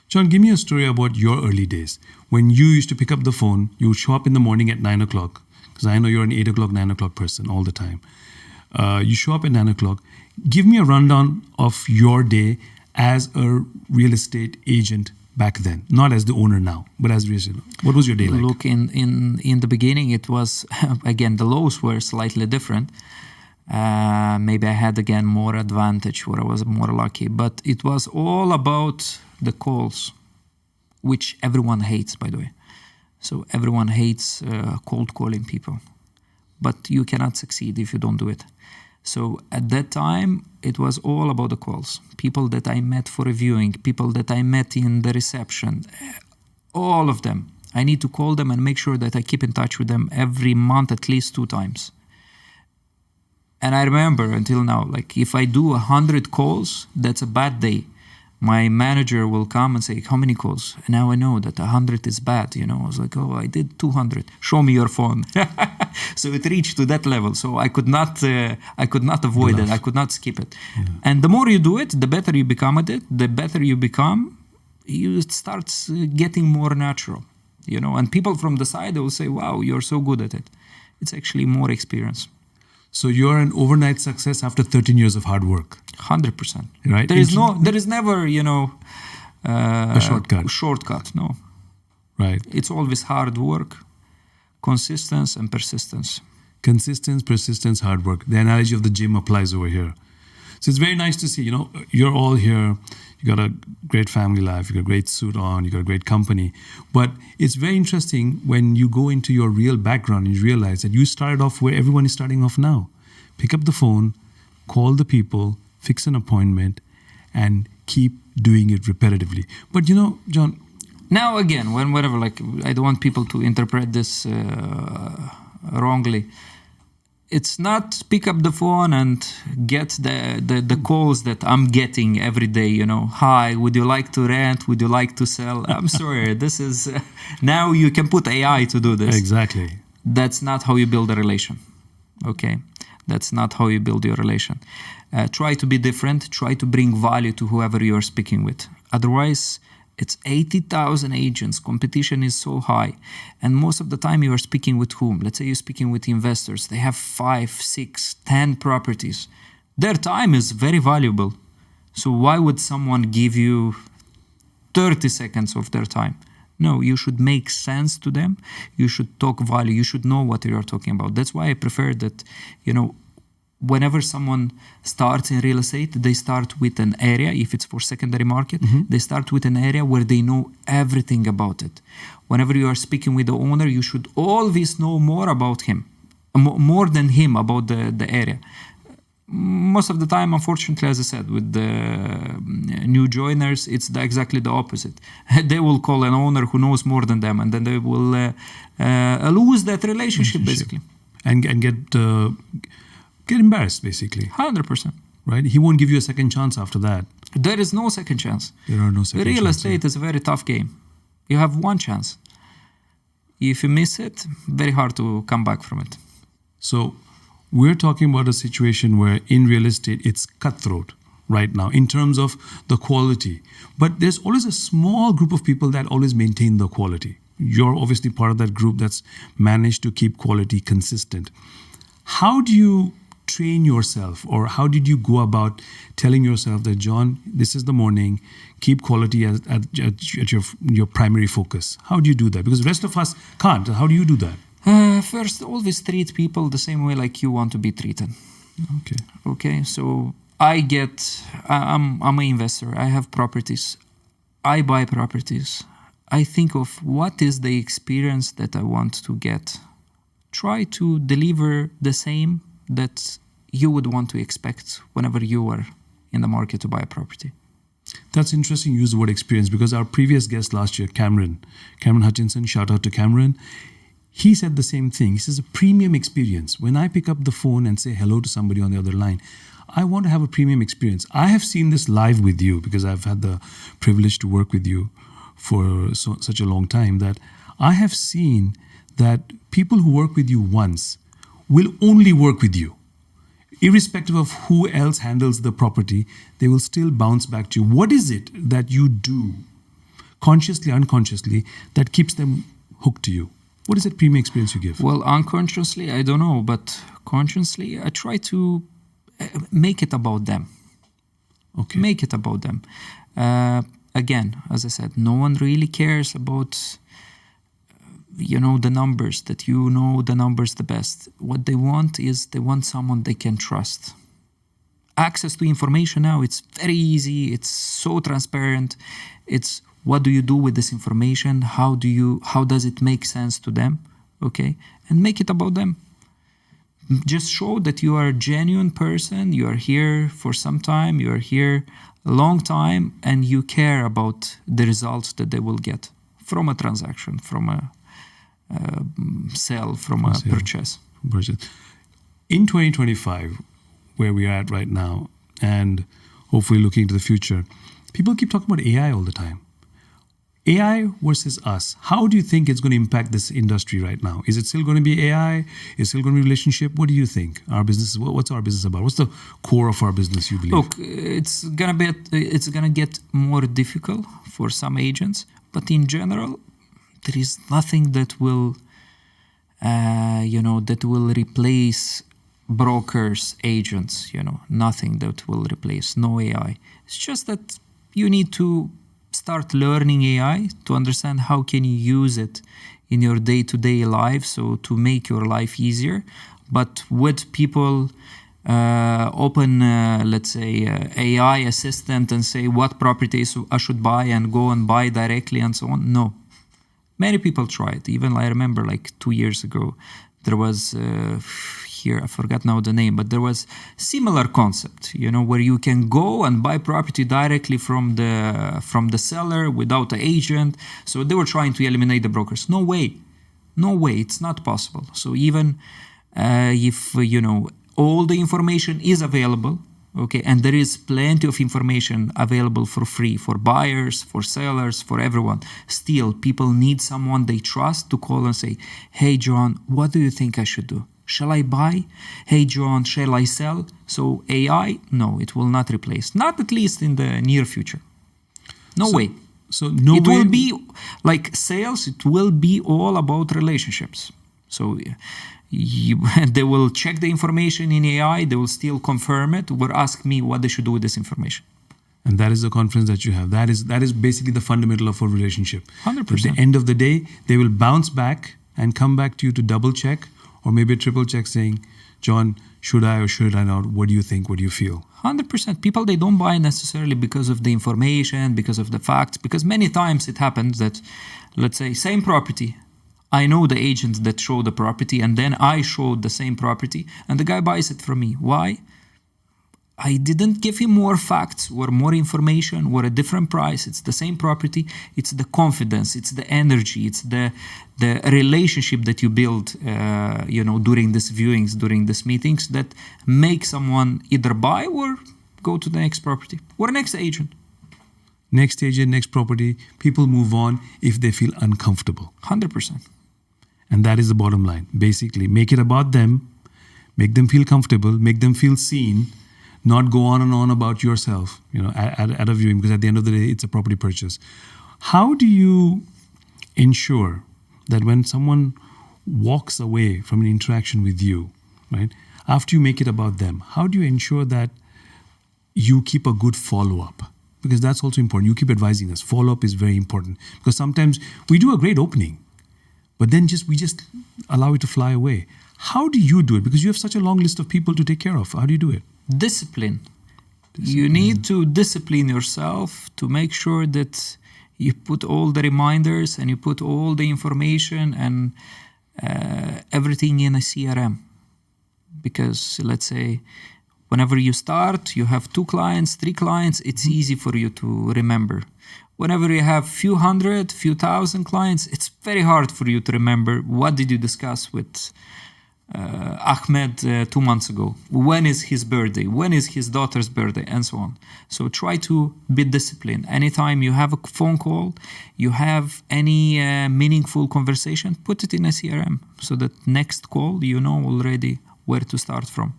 John, give me a story about your early days. When you used to pick up the phone, you would show up in the morning at 9 o'clock, because I know you're an 8 o'clock, 9 o'clock person all the time. You show up at 9 o'clock. Give me a rundown of your day as a real estate agent back then, not as the owner now, but as real estate. What was your day like? Look, in the beginning, it was, again, the lows were slightly different. Maybe I had, again, more advantage, or I was more lucky. But it was all about the calls, which everyone hates, by the way. So everyone hates cold calling people. But you cannot succeed if you don't do it. So at that time, it was all about the calls. People that I met for reviewing, people that I met in the reception, all of them. I need to call them and make sure that I keep in touch with them every month at least 2 times. And I remember until now, like if I do 100 calls, that's a bad day. My manager will come and say, how many calls? And now I know that 100 is bad. I was like, oh, I did 200. Show me your phone. So it reached to that level. So I could not avoid it. I could not skip it. Yeah. And the more you do it, the better you become at it. The better you become, it starts getting more natural. And people from the side, they will say, wow, you're so good at it. It's actually more experience. So you're an overnight success after 13 years of hard work. 100%. Right? There is never, a shortcut, no. Right. It's always hard work, consistency and persistence. Consistency, persistence, hard work. The analogy of the gym applies over here. So it's very nice to see, you're all here. You got a great family life, you got a great suit on, you got a great company. But it's very interesting when you go into your real background and you realize that you started off where everyone is starting off now. Pick up the phone, call the people, fix an appointment, and keep doing it repetitively. But John... Now again, whenever, I don't want people to interpret this wrongly. It's not pick up the phone and get the calls that I'm getting every day, Hi, would you like to rent? Would you like to sell? I'm sorry, this is... now you can put AI to do this. Exactly. That's not how you build a relation, okay? That's not how you build your relation. Try to be different. Try to bring value to whoever you are speaking with. Otherwise... It's 80,000 agents. Competition is so high. And most of the time you are speaking with whom? Let's say you're speaking with investors. They have 5, 6, 10 properties. Their time is very valuable. So why would someone give you 30 seconds of their time? No, you should make sense to them. You should talk value. You should know what you are talking about. That's why I prefer that, whenever someone starts in real estate, they start with an area. If it's for secondary market, they start with an area where they know everything about it. Whenever you are speaking with the owner, you should always know more about him, more than him about the area. Most of the time, unfortunately, as I said, with the new joiners, it's exactly the opposite. They will call an owner who knows more than them, and then they will lose that relationship, basically. And get embarrassed, basically. 100%. Right? He won't give you a second chance after that. There is no second chance. There are no second chances. Real estate is a very tough game. You have one chance. If you miss it, very hard to come back from it. So we're talking about a situation where in real estate, it's cutthroat right now in terms of the quality. But there's always a small group of people that always maintain the quality. You're obviously part of that group that's managed to keep quality consistent. How do you train yourself, or how did you go about telling yourself that, John, this is the morning, keep quality at your primary focus? How do you do that? Because the rest of us can't. How do you do that? First, always treat people the same way like you want to be treated. Okay. So I'm an investor. I have properties. I buy properties. I think of what is the experience that I want to get. Try to deliver the same that you would want to expect whenever you are in the market to buy a property. That's interesting you use the word experience, because our previous guest last year, Cameron Hutchinson, shout out to Cameron, he said the same thing. He says a premium experience. When I pick up the phone and say hello to somebody on the other line, I want to have a premium experience. I have seen this live with you because I've had the privilege to work with you for such a long time, that I have seen that people who work with you once will only work with you. Irrespective of who else handles the property, they will still bounce back to you. What is it that you do, consciously, unconsciously, that keeps them hooked to you? What is that premium experience you give? Well, unconsciously, I don't know, but consciously, I try to make it about them. Okay. Make it about them. Again, as I said, no one really cares about the numbers, that the numbers the best. What they want is they want someone they can trust. Access to information now, it's very easy. It's so transparent. It's what do you do with this information? How does it make sense to them? Okay. And make it about them. Just show that you are a genuine person, you are here for some time, you are here a long time, and you care about the results that they will get from a transaction, from a sale, from a purchase. In 2025, where we are at right now, and hopefully looking into the future, people keep talking about AI all the time. AI versus us. How do you think it's going to impact this industry right now? Is it still going to be AI? Is it still going to be relationship? What do you think? Our business. What's our business about? What's the core of our business, you believe? Look, it's gonna get more difficult for some agents, but in general, there is nothing that will, that will replace brokers, agents. Nothing that will replace. No AI. It's just that you need to start learning AI to understand how can you use it in your day-to-day life, so to make your life easier. But would people open, let's say, AI assistant and say what properties I should buy and go and buy directly and so on? No. Many people tried. Even I remember like 2 years ago, there was here, I forgot now the name, but there was similar concept, where you can go and buy property directly from the seller without an agent. So they were trying to eliminate the brokers. No way, it's not possible. So even if all the information is available, okay, and there is plenty of information available for free for buyers, for sellers, for everyone, still people need someone they trust to call and say, hey John, what do you think I should do? Shall I buy? Hey John, shall I sell? So AI, no, it will not replace. Not at least in the near future. No way. So no it way. will be like sales. It will be all about relationships. So they will check the information in AI. They will still confirm it or ask me what they should do with this information. And that is the confidence that you have. That is basically the fundamental of a relationship. 100%. At the end of the day, they will bounce back and come back to you to double check or maybe a triple check saying, John, should I or should I not? What do you think? What do you feel? 100%. People, they don't buy necessarily because of the information, because of the facts, because many times it happens that, let's say, same property. I know the agent that showed the property and then I showed the same property and the guy buys it from me. Why? I didn't give him more facts or more information or a different price. It's the same property. It's the confidence. It's the energy. It's the relationship that you build, during these viewings, during these meetings that make someone either buy or go to the next property or next agent. Next agent, next property. People move on if they feel uncomfortable. 100%. And that is the bottom line. Basically, make it about them, make them feel comfortable, make them feel seen. Not go on and on about yourself, at a viewing, because at the end of the day, it's a property purchase. How do you ensure that when someone walks away from an interaction with you, right, after you make it about them, how do you ensure that you keep a good follow-up? Because that's also important. You keep advising us. Follow-up is very important. Because sometimes we do a great opening, but then we just allow it to fly away. How do you do it? Because you have such a long list of people to take care of. How do you do it? Discipline. You need to discipline yourself to make sure that you put all the reminders and you put all the information and everything in a CRM. Because let's say whenever you start, you have 2 clients, 3 clients, it's easy for you to remember. Whenever you have few hundred, few thousand clients, it's very hard for you to remember what did you discuss with Ahmed 2 months ago. When is his birthday? When is his daughter's birthday? And so on. So try to be disciplined. Anytime you have a phone call, you have any meaningful conversation, put it in a CRM so that next call you know already where to start from.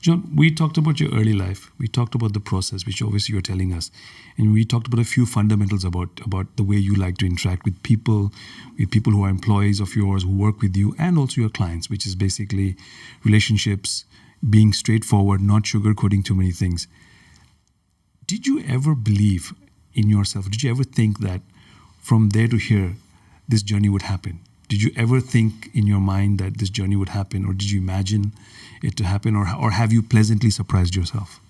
John, we talked about your early life. We talked about the process, which obviously you're telling us. And we talked about a few fundamentals about the way you like to interact with people who are employees of yours, who work with you, and also your clients, which is basically relationships, being straightforward, not sugarcoating too many things. Did you ever believe in yourself? Did you ever think that from there to here, this journey would happen? Did you ever think in your mind that this journey would happen, or did you imagine it to happen, or have you pleasantly surprised yourself?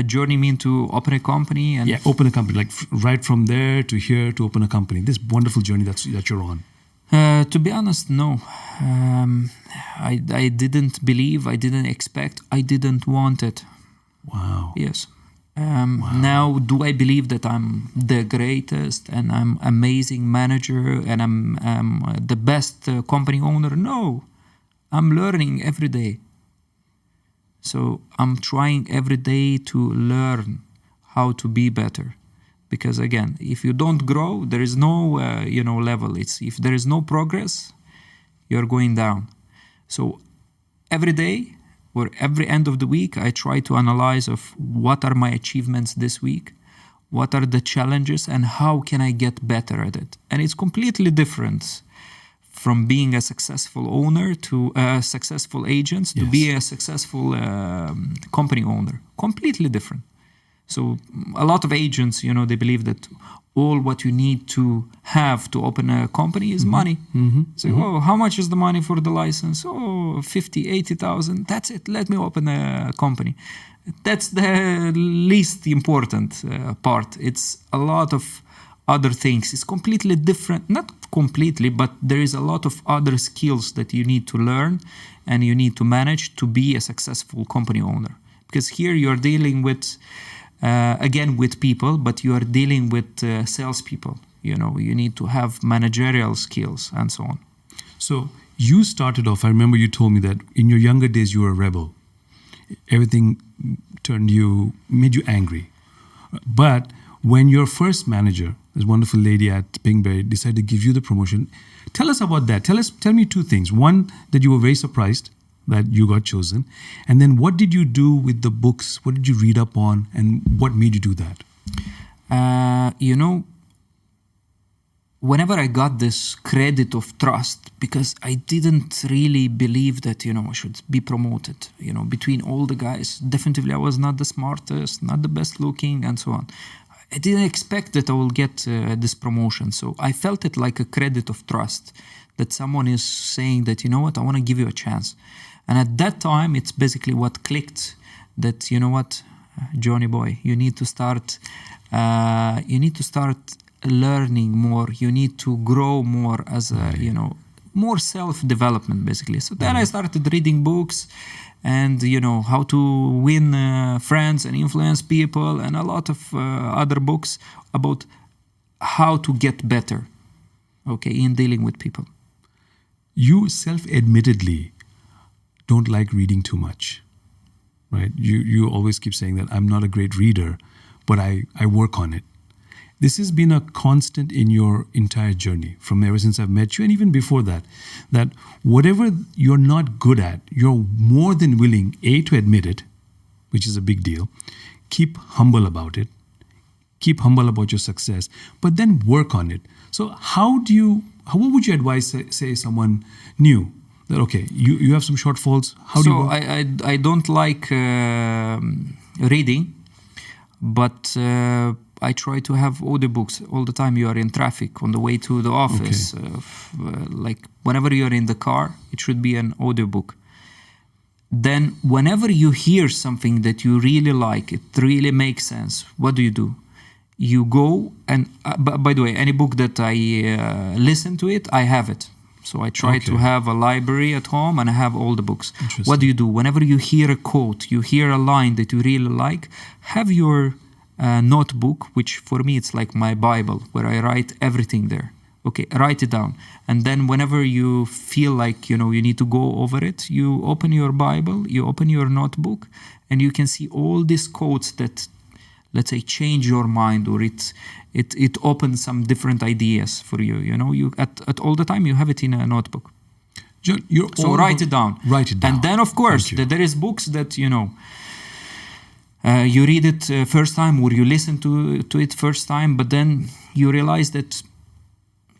Journey mean to open a company? And open a company, like right from there to here to open a company. This wonderful journey that you're on. To be honest, no. I didn't believe, I didn't expect, I didn't want it. Wow. Yes. Now, do I believe that I'm the greatest and I'm amazing manager and I'm the best company owner? No. I'm learning every day. So I'm trying every day to learn how to be better. Because again, if you don't grow, there is no level. If there is no progress, you're going down. So every day or every end of the week, I try to analyze of what are my achievements this week, what are the challenges, and how can I get better at it. And it's completely different from being a successful owner to a successful agent to be a successful company owner. Completely different. So a lot of agents, they believe that all what you need to have to open a company is money. So, how much is the money for the license? 50, 80,000. That's it. Let me open a company. That's the least important part. It's a lot of other things. It's completely different. Not completely, but there is a lot of other skills that you need to learn and you need to manage to be a successful company owner. Because here you're dealing with again with people, but you are dealing with salespeople. You need to have managerial skills and so on. So you started off, I remember you told me that in your younger days you were a rebel. Everything made you angry. But when your first manager, this wonderful lady at Pinkberry, decided to give you the promotion, tell us about that. Tell me two things. One, that you were very surprised that you got chosen. And then what did you do with the books? What did you read up on? And what made you do that? Whenever I got this credit of trust, because I didn't really believe that, I should be promoted, between all the guys. Definitely I was not the smartest, not the best looking, and so on. I didn't expect that I will get this promotion. So I felt it like a credit of trust, that someone is saying that, I want to give you a chance. And at that time, it's basically what clicked that, Johnny boy, you need to start learning more. You need to grow more as more self-development, basically. So then I started reading books and, how to win friends and influence people, and a lot of other books about how to get better, in dealing with people. You self-admittedly don't like reading too much, right? You always keep saying that I'm not a great reader, but I work on it. This has been a constant in your entire journey from ever since I've met you, and even before that whatever you're not good at, you're more than willing, to admit it, which is a big deal, keep humble about it, keep humble about your success, but then work on it. So what would you advise, say someone new, that, okay, you have some shortfalls, how do you work? I don't like reading, but I try to have audiobooks all the time. You are in traffic on the way to the office. Like whenever you're in the car, it should be an audiobook. Then whenever you hear something that you really like, it really makes sense, what do? You go and, by the way, any book that I listen to it, I have it. So I try to have a library at home and I have all the books. What do? Whenever you hear a quote, you hear a line that you really like, have your notebook, which for me it's like my Bible, where I write everything there. Write it down. And then whenever you feel like, you need to go over it, you open your Bible, you open your notebook, and you can see all these quotes that, let's say, change your mind, or it opens some different ideas for you. You at all the time you have it in a notebook. So write it down. Write it down. And then, of course, there is books that you read it first time, or you listen to it first time, but then you realize that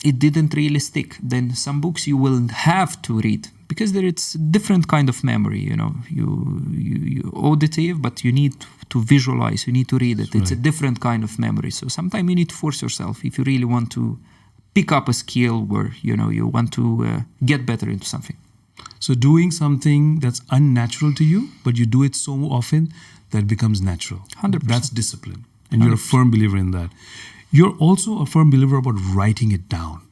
it didn't really stick. Then some books you will have to read, because it's different kind of memory. You auditive, but you need to visualize. You need to read it. It's a different kind of memory. So sometimes you need to force yourself if you really want to pick up a skill where you want to get better into something. So doing something that's unnatural to you, but you do it so often that becomes natural. 100%. That's discipline. And you're a firm believer in that. You're also a firm believer about writing it down.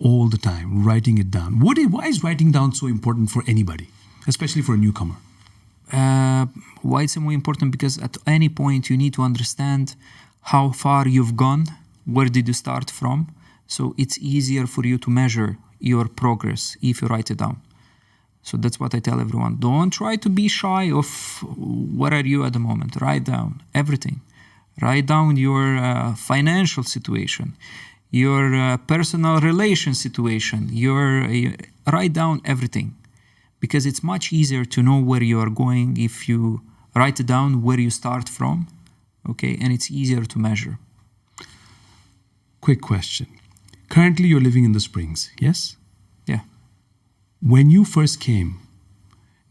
all the time, writing it down. Why is writing down so important for anybody, especially for a newcomer? Why it's more important? Because at any point you need to understand how far you've gone, where did you start from, so it's easier for you to measure your progress if you write it down. So that's what I tell everyone. Don't try to be shy of where are you at the moment. Write down everything. Write down your financial situation, your personal relation situation, write down everything. Because it's much easier to know where you are going if you write it down where you start from, okay? And it's easier to measure. Quick question. Currently you're living in the Springs, yes? Yeah. When you first came,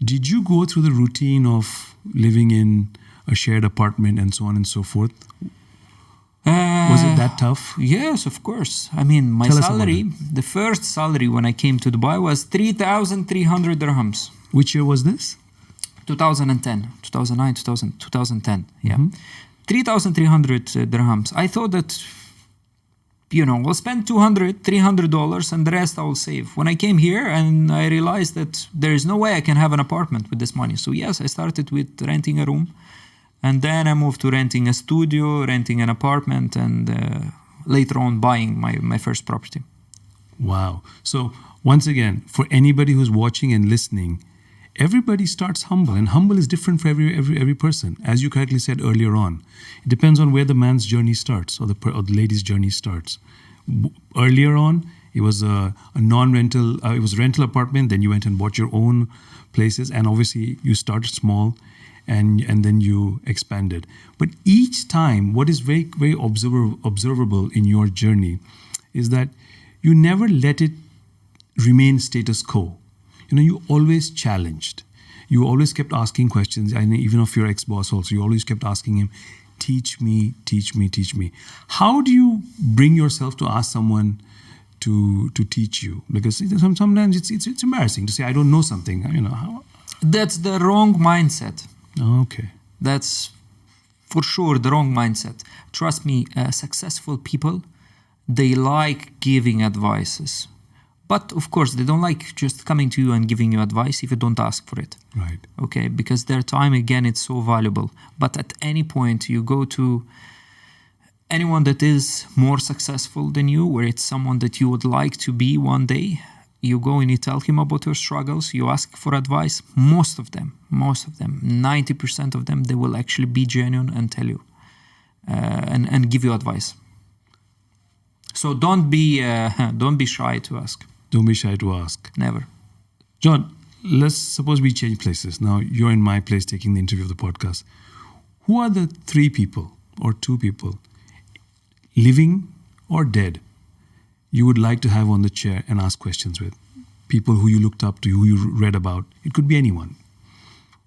did you go through the routine of living in a shared apartment and so on and so forth? Was it that tough? Yes, of course. I mean, my salary, the first salary when I came to Dubai was 3,300 dirhams. Which year was this? 2010, 2009, 2010, yeah. 3,300 dirhams. I thought that, I'll spend $200, $300 and the rest I will save. When I came here and I realized that there is no way I can have an apartment with this money. So yes, I started with renting a room. And then I moved to renting a studio, renting an apartment, and later on buying my first property. Wow. So once again, for anybody who's watching and listening, everybody starts humble, and humble is different for every person. As you correctly said earlier on, it depends on where the man's journey starts or the lady's journey starts. Earlier on, it was a non-rental, it was a rental apartment, then you went and bought your own places, and obviously you started small. And then you expanded. But each time, what is very, very observable in your journey is that you never let it remain status quo. You always challenged. You always kept asking questions. And even of your ex-boss also, you always kept asking him, teach me, teach me, teach me. How do you bring yourself to ask someone to teach you? Because sometimes it's embarrassing to say, I don't know something. That's the wrong mindset. Okay. That's for sure the wrong mindset. Trust me, successful people, they like giving advices. But of course, they don't like just coming to you and giving you advice if you don't ask for it. Right. Okay, because their time, again, it's so valuable. But at any point, you go to anyone that is more successful than you, or it's someone that you would like to be one day, you go and you tell him about your struggles, you ask for advice. Most of them, 90% of them, they will actually be genuine and tell you and give you advice. So don't be shy to ask. Don't be shy to ask. Never. John, let's suppose we change places. Now you're in my place taking the interview of the podcast. Who are the 3 people or 2 people, living or dead, you would like to have on the chair and ask questions with? People who you looked up to, who you read about. It could be anyone.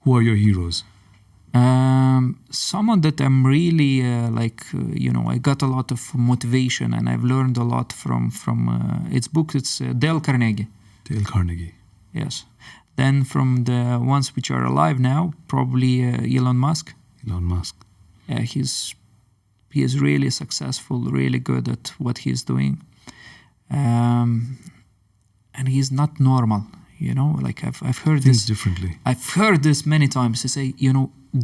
Who are your heroes? Someone that I'm really I got a lot of motivation and I've learned a lot from its book. It's Dale Carnegie. Dale Carnegie. Yes. Then from the ones which are alive now, probably Elon Musk. Elon Musk. Yeah, he is really successful, really good at what he's doing. And he's not normal, I've heard this differently. I've heard this many times. They say,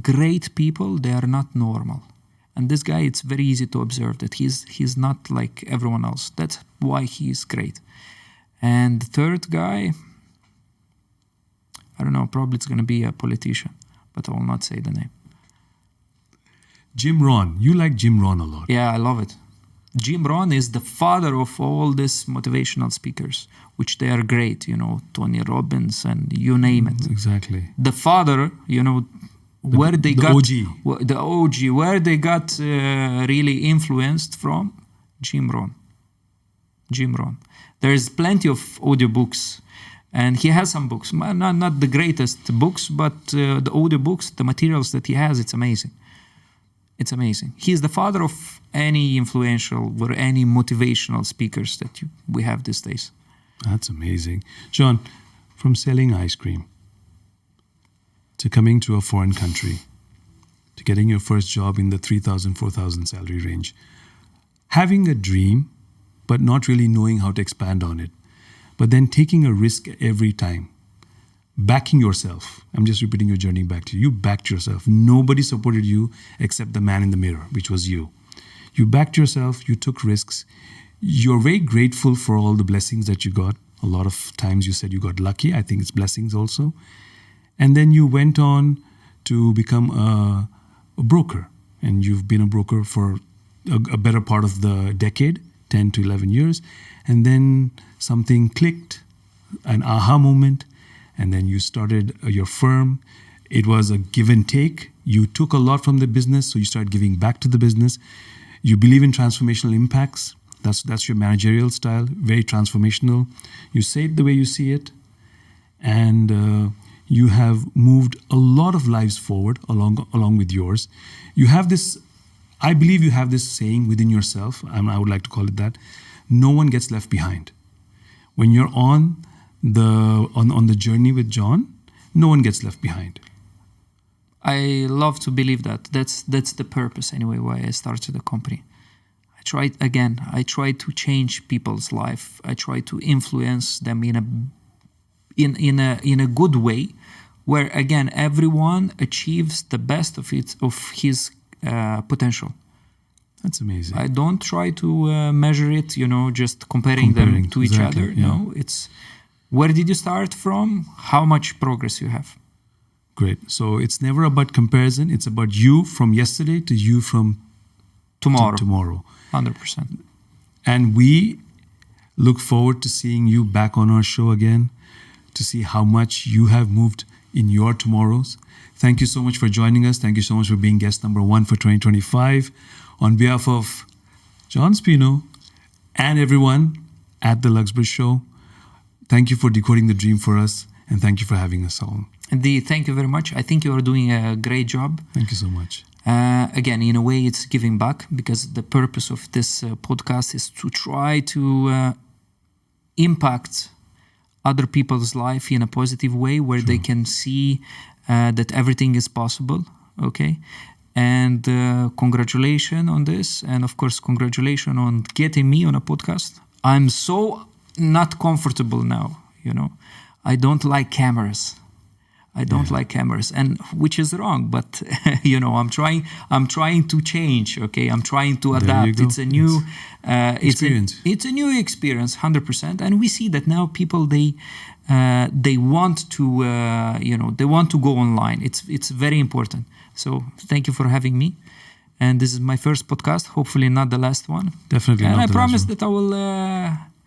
great people, they are not normal. And this guy, it's very easy to observe that he's not like everyone else. That's why he's great. And the third guy, I don't know, probably it's going to be a politician, but I will not say the name. Jim Rohn. You like Jim Rohn a lot. Yeah, I love it. Jim Rohn is the father of all these motivational speakers, which they are great, Tony Robbins and you name it. Exactly. The father, where they got OG. The OG, where they got really influenced from, Jim Rohn. There's plenty of audiobooks, and he has some books, not the greatest books, but the audiobooks, the materials that he has, it's amazing. It's amazing. He's the father of any influential or any motivational speakers that we have these days. That's amazing. John, from selling ice cream to coming to a foreign country to getting your first job in the 3,000, 4,000 salary range, having a dream but not really knowing how to expand on it. But then taking a risk every time, backing yourself. I'm just repeating your journey back to you. You backed yourself. Nobody supported you except the man in the mirror, which was you. You backed yourself. You took risks. You're very grateful for all the blessings that you got. A lot of times you said you got lucky. I think it's blessings also. And then you went on to become a broker. And you've been a broker for a better part of the decade, 10 to 11 years. And then something clicked, an aha moment. And then you started your firm. It was a give and take. You took a lot from the business, so you started giving back to the business. You believe in transformational impacts. That's your managerial style, very transformational. You say it the way you see it. And you have moved a lot of lives forward along with yours. You have this, I believe you have this saying within yourself, I would like to call it that, no one gets left behind. When you're on the journey with John, no one gets left behind. I love to believe that. That's the purpose anyway why I started the company. I try to change people's life. I try to influence them in a good way, where again everyone achieves the best of his potential. That's amazing. I don't try to measure it, just comparing them to each exactly, other. Yeah. No, it's where did you start from? How much progress you have. Great. So it's never about comparison. It's about you from yesterday to you from tomorrow. 100%. And we look forward to seeing you back on our show again, to see how much you have moved in your tomorrows. Thank you so much for joining us. Thank you so much for being guest number 1 for 2025. On behalf of John Spinu and everyone at the Luxbridge Show, thank you for decoding the dream for us, and thank you for having us on. Indeed, thank you very much. I think you are doing a great job. Thank you so much. Again, in a way, it's giving back, because the purpose of this podcast is to try to impact other people's life in a positive way, where they can see that everything is possible. Okay. And congratulations on this. And of course, congratulations on getting me on a podcast. I'm so not comfortable now, I don't like cameras. And which is wrong, but I'm trying to change. Okay, I'm trying to adapt. It's a new experience. It's a new experience, 100%. And we see that now people they want to they want to go online. It's very important. So thank you for having me. And this is my first podcast. Hopefully not the last one. Definitely. And not I the promise last one. that I will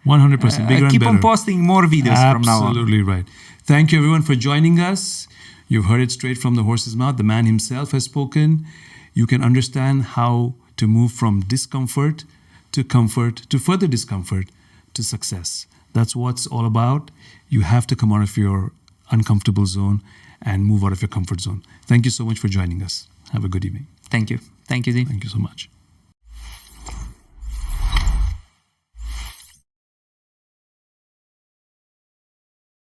100% bigger and keep better. on posting more videos from now on. Absolutely right. Thank you everyone for joining us. You've heard it straight from the horse's mouth. The man himself has spoken. You can understand how to move from discomfort to comfort to further discomfort to success. That's what it's all about. You have to come out of your uncomfortable zone and move out of your comfort zone. Thank you so much for joining us. Have a good evening. Thank you. Thank you, Dean. Thank you so much.